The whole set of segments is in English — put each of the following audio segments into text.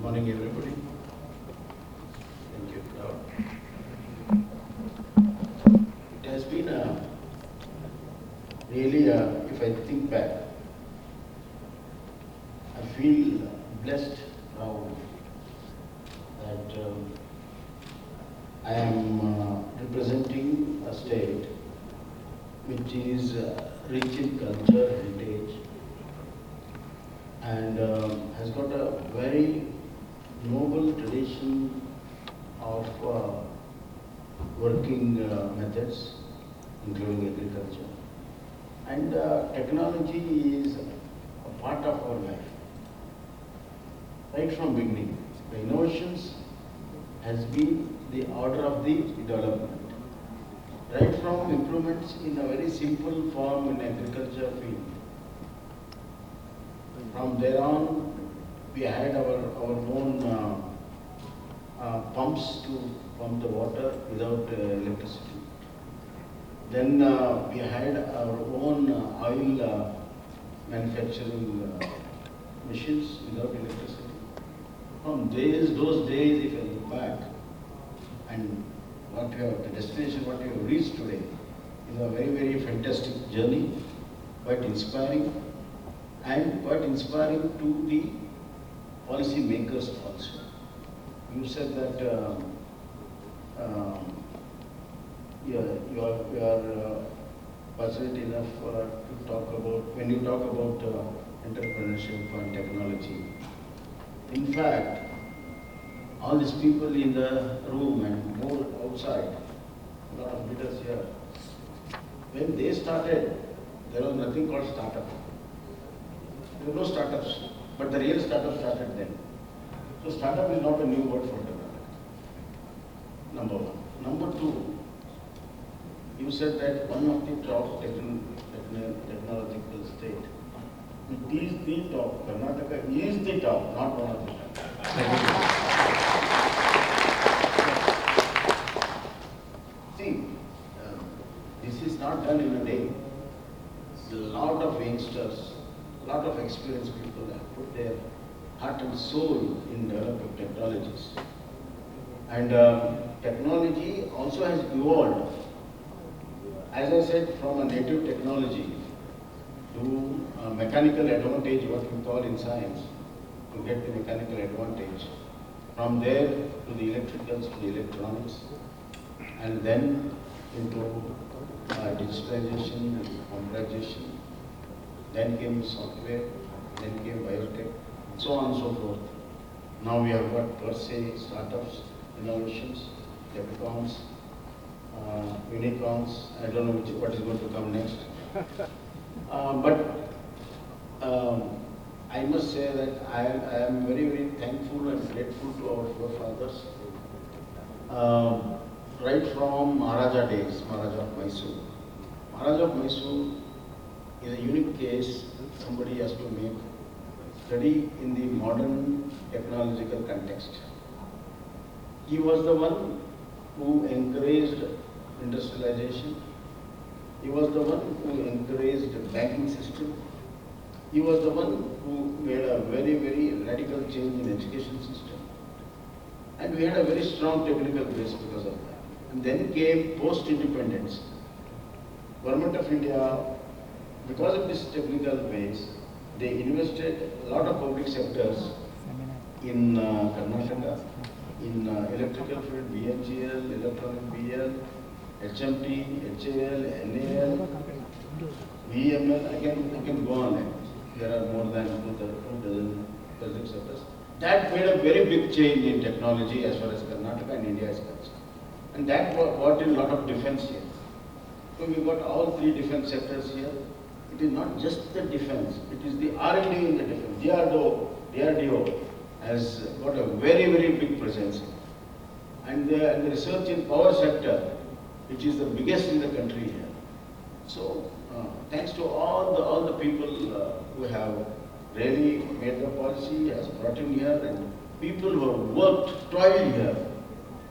Morning, everybody. Thank you. It has been really, if I think back, I feel blessed now that I am representing a state which is rich in culture, heritage, and has got a very noble tradition of working methods, including agriculture. And technology is a part of our life. Right from beginning, the innovations has been the order of the development. Right from improvements in a very simple form in agriculture field. From there on, we had our own pumps to pump the water without electricity. Then we had our own oil manufacturing machines without electricity. From those days, if I look back, and the destination what we have reached today is a very, very fantastic journey, quite inspiring, and quite inspiring to the policy makers also. You said that you are fortunate enough to talk about, when you talk about entrepreneurship and technology. In fact, all these people in the room and more outside, a lot of leaders here, when they started, there was nothing called startup. There were no startups, but the real startup started then. So startup is not a new word for development. Number one. Number two, you said that one of the top technological state. It is the top. Karnataka is the top, not one of the top. See, this is not done in a day. A lot of youngsters, a lot of experienced people have put their heart and soul in developing technologies. And technology also has evolved. As I said, from a native technology to a mechanical advantage, what we call in science, to get the mechanical advantage. From there to the electricals, to the electronics, and then into digitalization and computerization. Then came software, then came biotech, so on and so forth. Now we have got per se startups, innovations, decacorns, unicorns. I don't know what is going to come next. But I must say that I am very, very thankful and grateful to our forefathers. Right from Maharaja days, Maharaja of Mysore. Maharaja of Mysore is a unique case. Somebody has to make study in the modern technological context. He was the one who encouraged industrialization. He was the one who encouraged the banking system. He was the one who made a very, very radical change in education system. And we had a very strong technical base because of that. And then came post-independence. Government of India, because of this technical base, they invested a lot of public sectors in Karnataka, in electrical field, BHEL, electronic BL, HMT, HAL, NAL, VML, I can go on. There are more than 2 dozen public sectors. That made a very big change in technology as far as Karnataka and India is concerned. And that brought in a lot of defense here. So we got all 3 defense sectors here. It is not just the defense, it is the R&D in the defense. DRDO has got a very, very big presence. And the research in power sector, which is the biggest in the country here. So thanks to all the people who have really made the policy, has brought in here, and people who have worked, toiled here.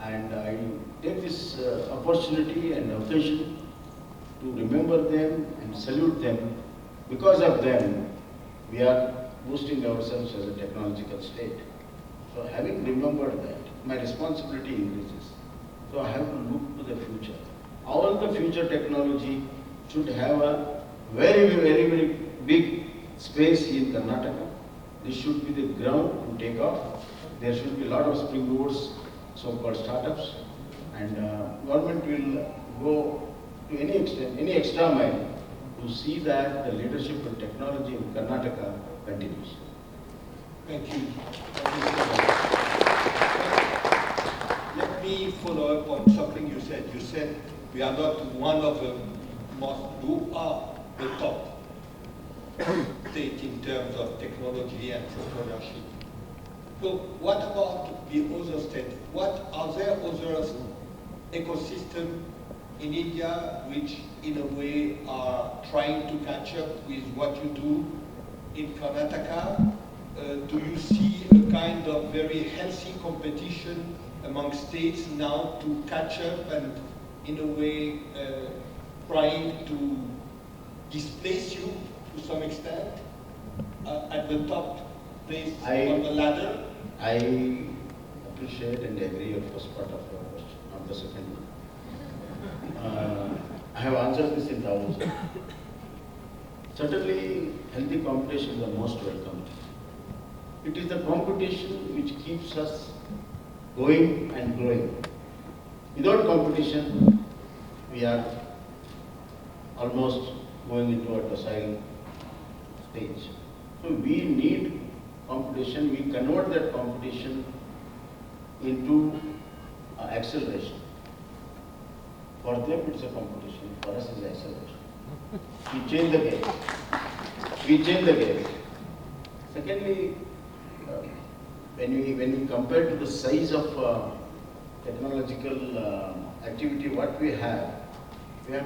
And I take this opportunity and occasion to remember them and salute them. Because of them, we are boosting ourselves as a technological state. So remember that, my responsibility increases. So I have to look to the future. All the future technology should have a very big space in Karnataka. This should be the ground to take off. There should be a lot of springboards, so-called startups, and government will go to any extent, any extra mile to see that the leadership of technology in Karnataka continues. Thank you. Let me follow up on something you said. You said we are not one of the most, who are the top state in terms of technology and entrepreneurship. So what about the other states? What are there other ecosystems in India which in a way are trying to catch up with what you do in Karnataka? Do you see a kind of very healthy competition among states now to catch up and in a way trying to displace you to some extent at the top place on the ladder? I appreciate and agree your first part of your question, not the second one. I have answered this in Davos. Certainly, healthy competition is the most welcome. It is the competition which keeps us going and growing. Without competition, we are almost going into a docile stage. So we need competition. We convert that competition into acceleration. For them it's a competition, for us it's acceleration. We change the game. We change the game. Secondly, when we compare to the size of technological activity what we have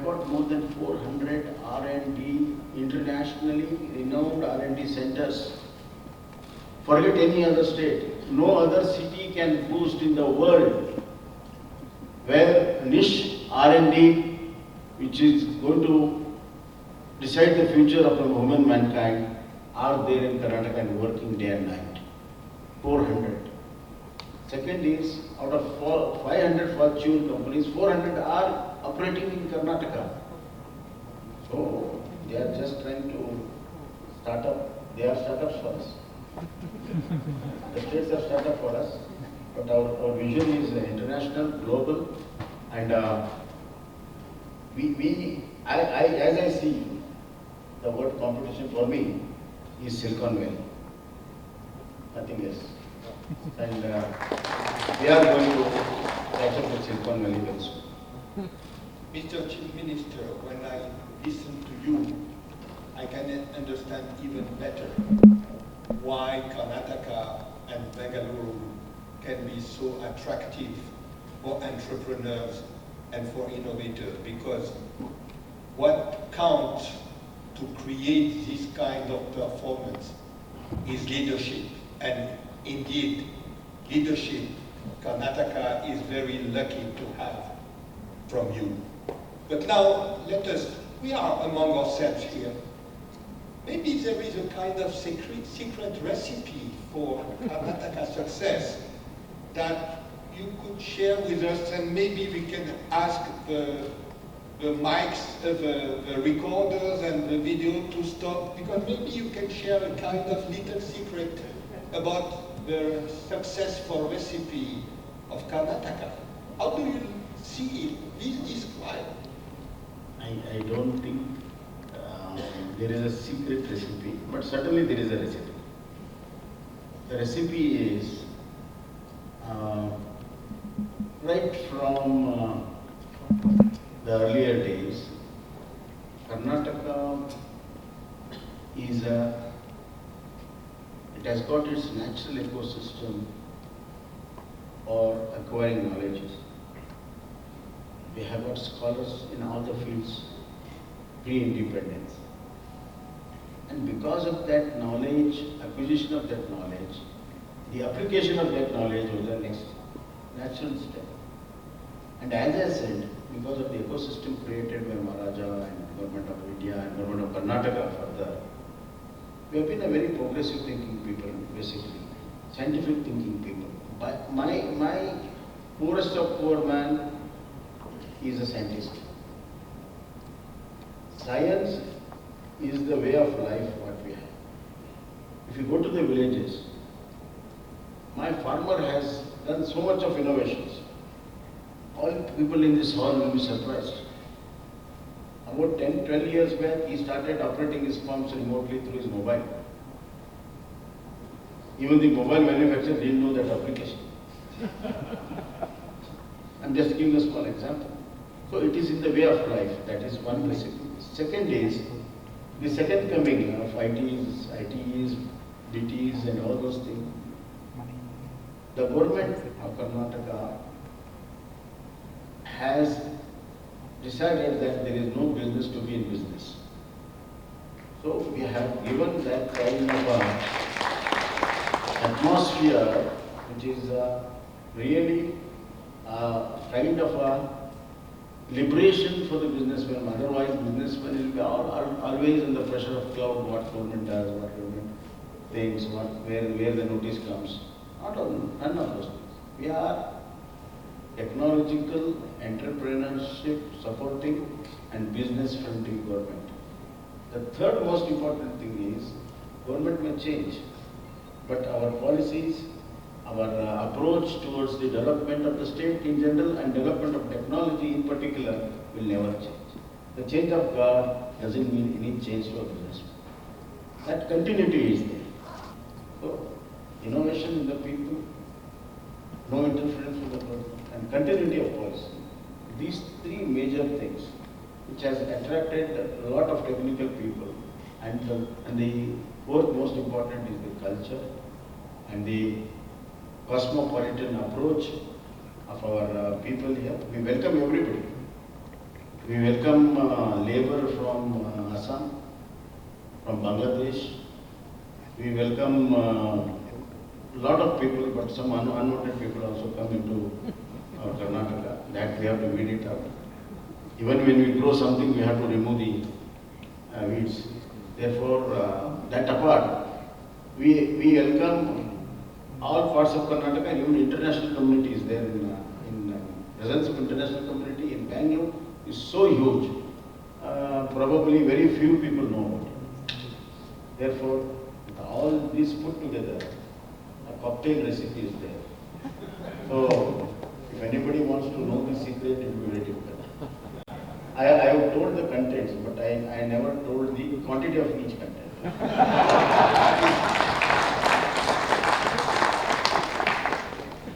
got more than 400 R&D, internationally renowned R&D centers. Forget any other state. No other city can boast in the world where niche R&D, which is going to decide the future of the human mankind, are there in Karnataka and working day and night. 400. Second is, out of 500 fortune companies, 400 are operating in Karnataka. So, they are just trying to start up. They are startups for us. The states are startup for us, but our vision is international, global, and as I see, the word competition for me is Silicon Valley, nothing else. And we are going to catch up with Silicon Valley very soon. Mr. Chief Minister, when I listen to you, I can understand even better why Karnataka and Bengaluru can be so attractive for entrepreneurs and for innovators, because what counts to create this kind of performance is leadership. And indeed, leadership, Karnataka is very lucky to have from you. But now, we are among ourselves here. Maybe there is a kind of secret recipe for Karnataka success that you could share with us, and maybe we can ask the mics, the recorders and the video to stop, because maybe you can share a kind of little secret about the successful recipe of Karnataka. How do you see it? Please describe. I don't think there is a secret recipe, but certainly there is a recipe. The recipe is right from the earlier days, Karnataka is it has got its natural ecosystem for acquiring knowledges. We have got scholars in all the fields pre-independence. And because of that knowledge, acquisition of that knowledge, the application of that knowledge was the next natural step. And as I said, because of the ecosystem created by Maharaja and Government of India and Government of Karnataka further, we have been a very progressive thinking people, basically, scientific thinking people. poor man is a scientist. Science is the way of life what we have. If you go to the villages, my farmer has done so much of innovations. All people in this hall will be surprised. About 10, 12 years back, he started operating his pumps remotely through his mobile. Even the mobile manufacturer didn't know that application. I'm just giving a small example. So it is in the way of life. That is one recipe. Second is the second coming of ITs, BTs and all those things. The government of Karnataka has decided that there is no business to be in business. So we have given that kind of atmosphere which is really kind of a liberation for the businessman. Otherwise, businessmen will be always under the pressure of cloud, what government does, what government thinks, where the notice comes. None of those things. We are technological, entrepreneurship supporting and business fronting government. The third most important thing is government may change, but our policies, our approach towards the development of the state in general and development of technology in particular will never change. The change of God doesn't mean any change to a business. That continuity is there. So, innovation in the people, no interference with the government, and continuity of policy. These three major things, which has attracted a lot of technical people, and the fourth most important is the culture and the cosmopolitan approach of our people here. We welcome everybody. We welcome labor from Assam, from Bangladesh. We welcome a lot of people, but some unwanted people also come into Karnataka. That we have to weed it out. Even when we grow something, we have to remove the weeds. Therefore, that apart, we welcome all parts of Karnataka, and even international community is there in presence of international community in Bangalore is so huge. Probably very few people know about it. Therefore, with all this put together, a cocktail recipe is there. So, if anybody wants to know the secret, it will be very difficult. I have told the contents, but I never told the quantity of each content.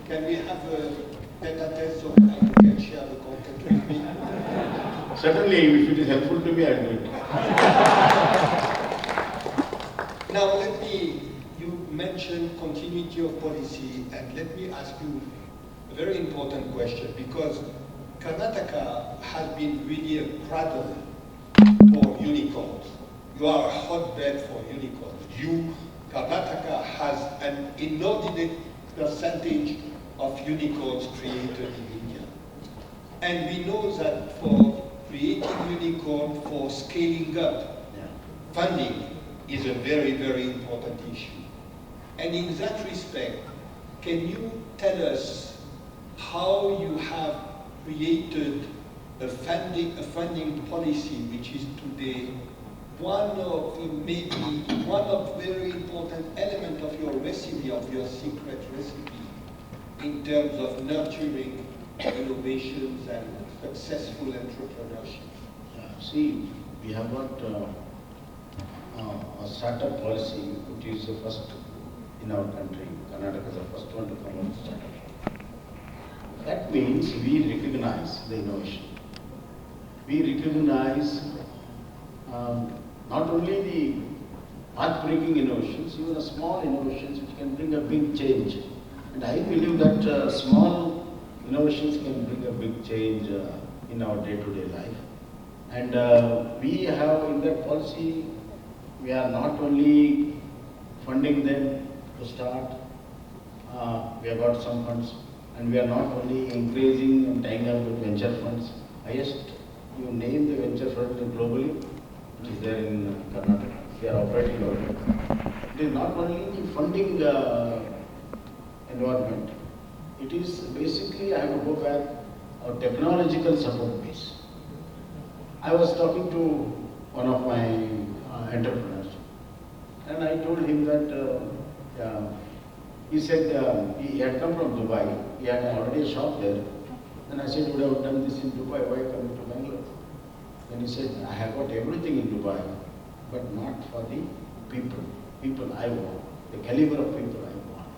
Can we have a tete-a-tete so I can share the content with me? Certainly, if it is helpful to me, I will do it. Now, you mentioned continuity of policy, and let me ask you a very important question, because Karnataka has been really a cradle for unicorns. You are a hotbed for unicorns. Karnataka has an inordinate percentage of unicorns created in India. And we know that for creating unicorn, for scaling up, funding is a very, very important issue. And in that respect, can you tell us how you have created a funding policy which is today one of very important element of your recipe, of your secret recipe, in terms of nurturing innovations and successful entrepreneurship? See, we have got a startup policy which is the first in our country. Karnataka is the first one to come on startup. That means we recognize the innovation. We recognize not only the path-breaking innovations, even the small innovations which can bring a big change. And I believe that small innovations can bring a big change in our day-to-day life. And we have in that policy, we are not only funding them to start, we have got some funds, and we are not only increasing and tying up with venture funds. Highest, you name the venture fund globally, which is there in Karnataka. We are operating out there. It is not only the funding environment, it is basically, I have to go back our technological support base. I was talking to one of my entrepreneurs, and I told him that he said he had come from Dubai, he had already a shop there, and I said, would I have done this in Dubai, why coming to Bangalore? Then he said, I have got everything in Dubai, but not for the people I want, the caliber of people I want.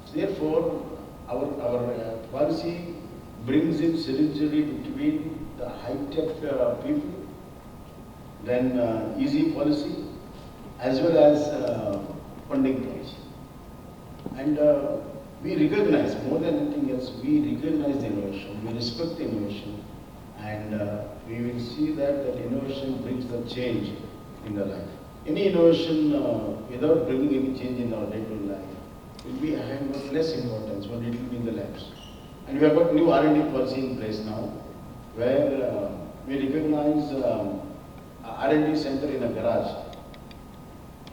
So therefore, our policy brings in synergy between the high-tech people, then easy policy, as well as funding policy. And we recognize, more than anything else, we recognize the innovation, we respect the innovation, and we will see that innovation brings the change in the life. Any innovation without bringing any change in our day-to-day life will be of less importance when it will be in the labs. And we have got new R&D policy in place now, where we recognize R&D center in a garage,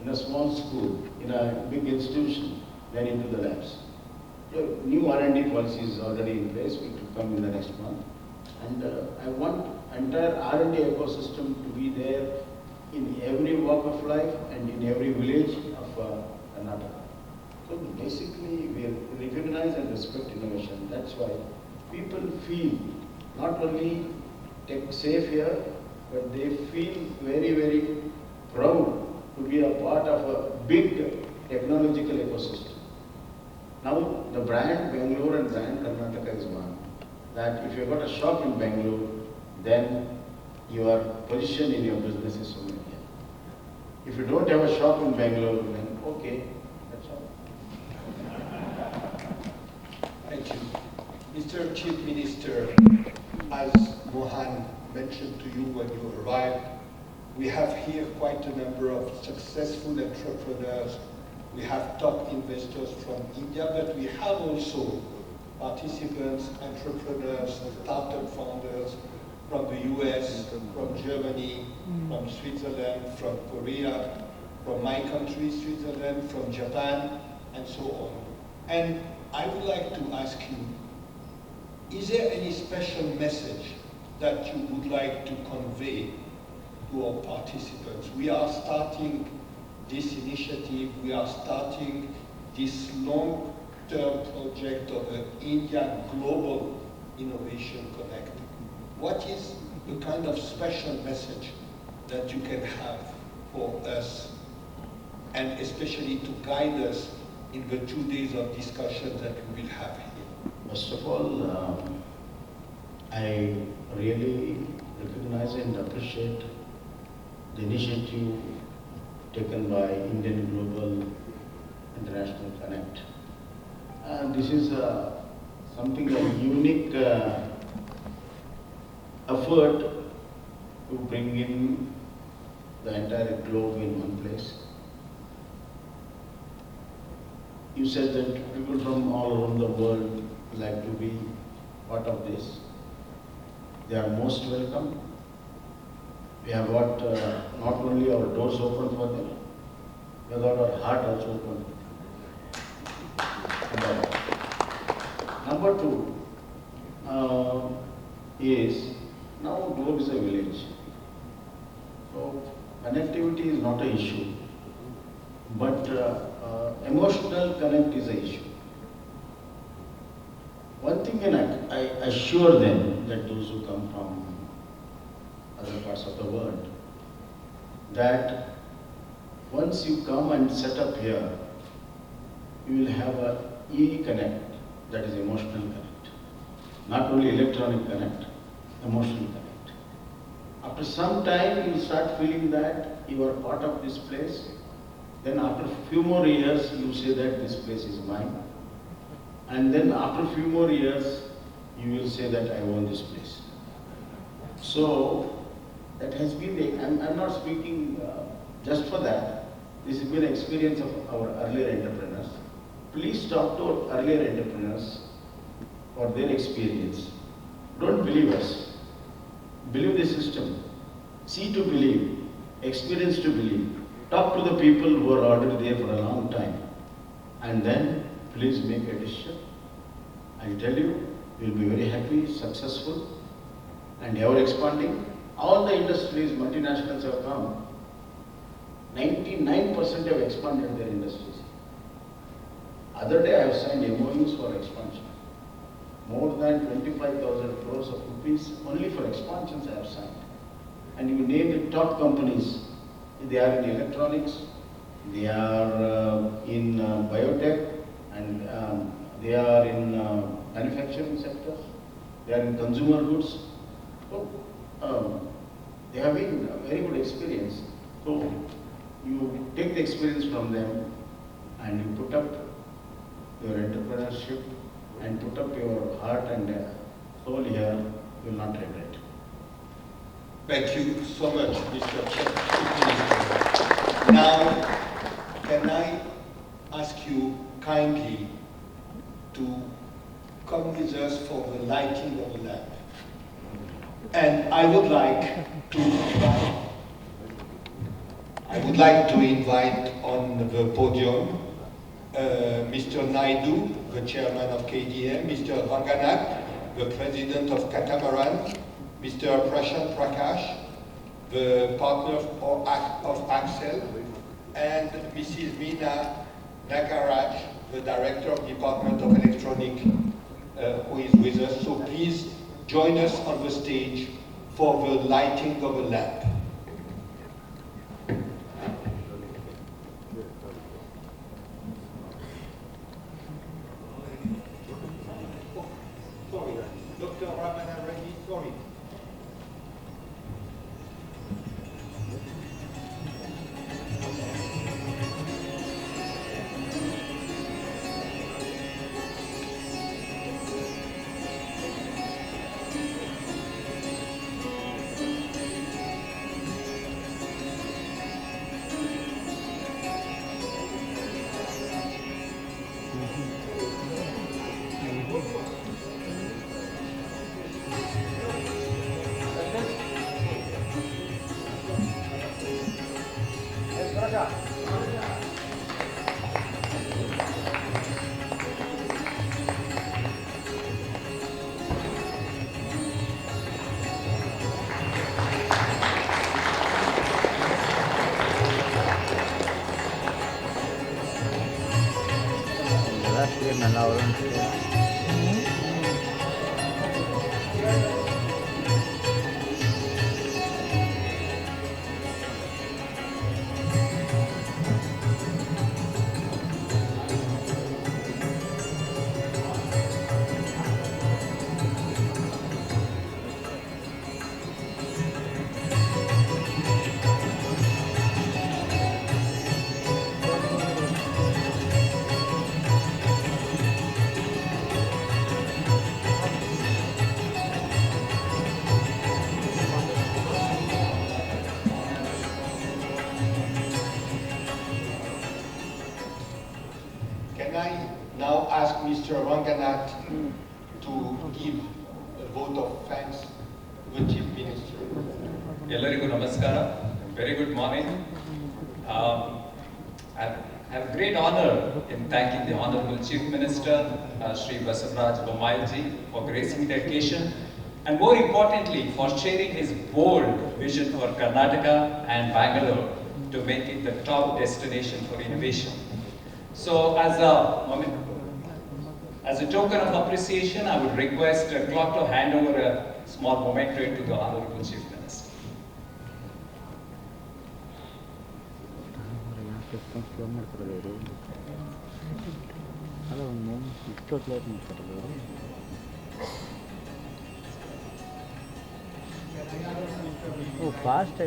in a small school, in a big institution, then into the labs. New R&D policy is already in place, which will come in the next month. And I want entire R&D ecosystem to be there in every walk of life and in every village of Karnataka. So basically, we recognize and respect innovation. That's why people feel not only safe here, but they feel very, very proud to be a part of a big technological ecosystem. Now, the brand Bangalore and brand Karnataka is one. That if you've got a shop in Bangalore, then your position in your business is over here. If you don't have a shop in Bangalore, then okay, that's all. Thank you. Mr. Chief Minister, as Mohan mentioned to you when you arrived, we have here quite a number of successful entrepreneurs. We have top investors from India, but we have also participants, entrepreneurs, startup founders from the US, from Germany, from Switzerland, from Korea, from my country, Switzerland, from Japan, and so on. And I would like to ask you, is there any special message that you would like to convey to our participants? We are starting this initiative, we are starting this long-term project of the India Global Innovation Connect. What is the kind of special message that you can have for us, and especially to guide us in the 2 days of discussion that we will have here? First of all, I really recognize and appreciate the initiative taken by Indian Global International Connect. And this is something a unique effort to bring in the entire globe in one place. You said that people from all around the world like to be part of this. They are most welcome. We have got not only our doors open for them, we have got our heart also open. Number two is, now globe is a village. So connectivity is not an issue, but emotional connect is an issue. One thing I assure them, that those who come from other parts of the world, that once you come and set up here, you will have a e-connect, that is emotional connect. Not only electronic connect, emotional connect. After some time, you will start feeling that you are part of this place. Then after a few more years, you say that this place is mine. And then after a few more years, you will say that I own this place. So that has been the, I'm not speaking just for that. This has been an experience of our earlier entrepreneurs. Please talk to our earlier entrepreneurs for their experience. Don't believe us. Believe the system. See to believe. Experience to believe. Talk to the people who are already there for a long time. And then please make a decision. I'll tell you, will be very happy, successful, and ever expanding. All the industries, multinationals have come. 99% have expanded their industries. Other day I have signed MOUs for expansion. More than 25,000 crores of rupees only for expansions I have signed. And you name the top companies. They are in electronics, they are in biotech, and they are in manufacturing sectors, they are in consumer goods. So they have been a very good experience. So you take the experience from them and you put up your entrepreneurship and put up your heart and soul here, you will not regret. Thank you so much, Mr. Chief Minister. Now, can I ask you kindly to come with us for the lighting of the lamp? And I would like to invite on the podium Mr. Naidu, the chairman of KDM, Mr. Ranganath, the president of Catamaran, Mr. Prashant Prakash, the partner of Axel, and Mrs. Meena Nagaraj, the director of Department of Electronic, who is with us. So please join us on the stage for the lighting of a lamp. Sorry, Dr. Ramana Reddy, sorry. Can I now ask Mr. Ranganath to give a vote of thanks to the Chief Minister? Ellarigu namaskara. Very good morning. I have great honor in thanking the Honorable Chief Minister, Shri Bosaraj ji, for gracing the occasion, and more importantly, for sharing his bold vision for Karnataka and Bangalore to make it the top destination for innovation. So, as a token of appreciation, I would request Clock to hand over a small memento to the Honorable Chief Minister. Oh, fast I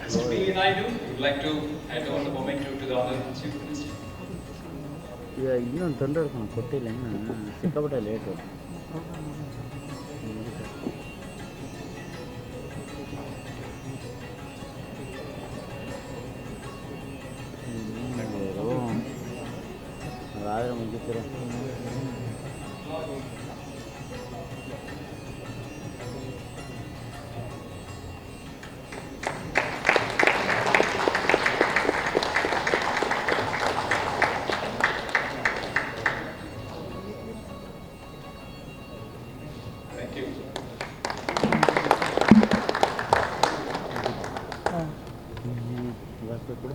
Mr. B. Naidu, would like to hand over the memento to the Honorable Chief Minister. ಈಗ ಇನ್ನೊಂದು ತೊಂದರೆ ಕೊಟ್ಟಿಲ್ಲ ಇನ್ನು ಸಿಕ್ಕಾಪಟ್ಟೆ late ಅದಾದರೆ ಮುಗಿತೀರ Thank you. ಇವತ್ತು ಕೂಡ